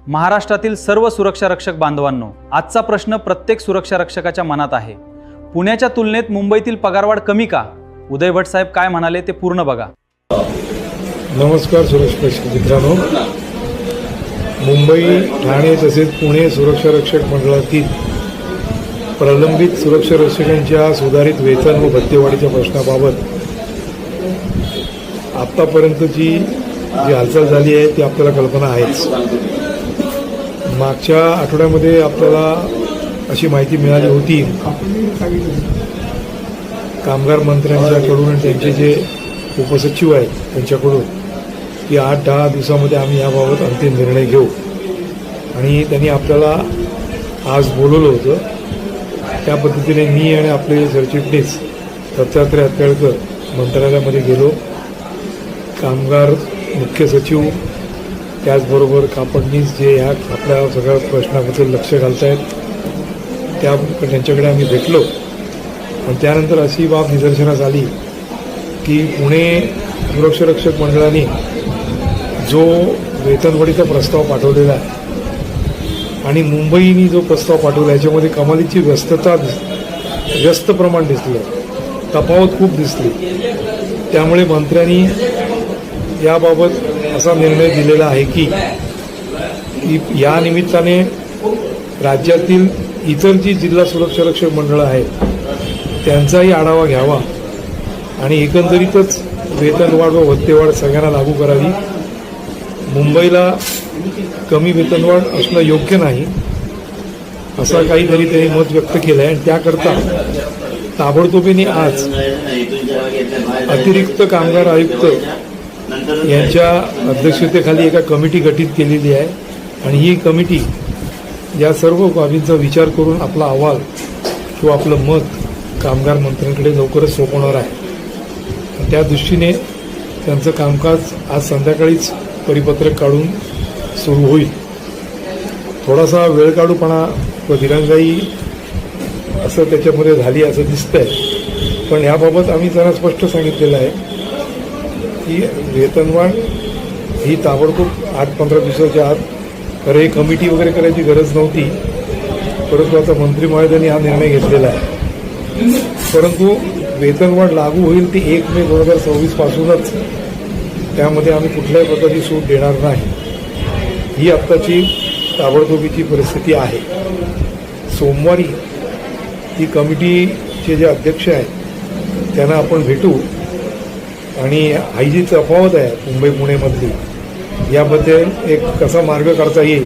महाराष्ट्रातील सर्व सुरक्षा रक्षक बांधवांनो, आजचा प्रश्न प्रत्येक सुरक्षा रक्षकाच्या मनात आहे. पुण्याच्या तुलनेत मुंबईतील पगारवाढ कमी का? उदय भट साहेब काय म्हणाले ते पूर्ण बघा. नमस्कार सुरक्षा रक्षक मित्रांनो. मुंबई, ठाणे तसेच पुणे सुरक्षा रक्षक मंडळातील प्रलंबित सुरक्षा रक्षकांच्या सुधारित वेतन व भत्तेवाढीच्या प्रश्नाबाबत आत्तापर्यंतची जी हालचाल झाली आहे ती आपल्याला कल्पना आहेच. मागच्या आठवड्यामध्ये आपल्याला अशी माहिती मिळाली होती कामगार मंत्र्यांच्याकडून आणि त्यांचे जे उपसचिव आहेत त्यांच्याकडून की 8-10 दिवसामध्ये आम्ही याबाबत अंतिम निर्णय घेऊ. आणि त्यांनी आपल्याला आज बोलवलं होतं. त्या पद्धतीने मी आणि आपले सरचिटणीस दत्तात्रय हत्याळकर मंत्रालयामध्ये गेलो. कामगार मुख्य सचिव त्याचबरोबर कापडनीस जे ह्या आपल्या सगळ्या प्रश्नाबद्दल लक्ष घालत आहेत त्यांच्याकडे आम्ही भेटलो. आणि त्यानंतर अशी बाब निदर्शनास आली की पुणे सुरक्षा रक्षक मंडळाने जो वेतनवाढीचा प्रस्ताव पाठवलेला आहे आणि मुंबईने जो प्रस्ताव पाठवला याच्यामध्ये कमालीची व्यस्त प्रमाण दिसलं, तफावत खूप दिसली. त्यामुळे मंत्र्यांनी याबाबत असा निर्णय दिलेला आहे की या निमित्ताने राज्यातील इतर जी जिल्हा सुरक्षा रक्षक मंडळं आहेत त्यांचाही आढावा घ्यावा आणि एकंदरीतच वेतनवाढ व भत्तेवाढ सगळ्यांना लागू करावी. मुंबईला कमी वेतनवाढ असणं योग्य नाही असं काहीतरी त्यांनी मत व्यक्त केलं आहे. आणि त्याकरता ताबडतोबीने आज अतिरिक्त कामगार आयुक्त यांच्या अध्यक्षतेखाली एका कमिटी गठीत केलेली आहे. आणि ही कमिटी या सर्व बाबींचा विचार करून आपला अहवाल किंवा आपलं मत कामगार मंत्र्यांकडे लवकरच सोपवणार आहे. त्या दृष्टीने त्यांचं कामकाज आज संध्याकाळीच परिपत्रक काढून सुरू होईल. थोडासा वेळ काढूपणा व दिरंगाई असं त्याच्यामध्ये झाली असं दिसतंय. पण याबाबत आम्ही त्यांना स्पष्ट सांगितलेलं आहे की वेतनवाढ ही ताबडतोब 8-15 दिवसाच्या आत, खरं हे कमिटी वगैरे करायची गरज नव्हती, परंतु आता मंत्री महोदयांनी हा निर्णय घेतलेला आहे. परंतु वेतनवाढ लागू होईल ती 1 मे 2026 पासूनच. त्यामध्ये आम्ही कुठल्याही प्रकारची सूट देणार नाही. ही आत्ताची ताबडतोबीची परिस्थिती आहे. सोमवारी ही कमिटीचे जे अध्यक्ष आहेत त्यांना आपण भेटू आणि ही जी तफावत आहे मुंबई पुणेमधली याबद्दल एक कसा मार्ग काढता येईल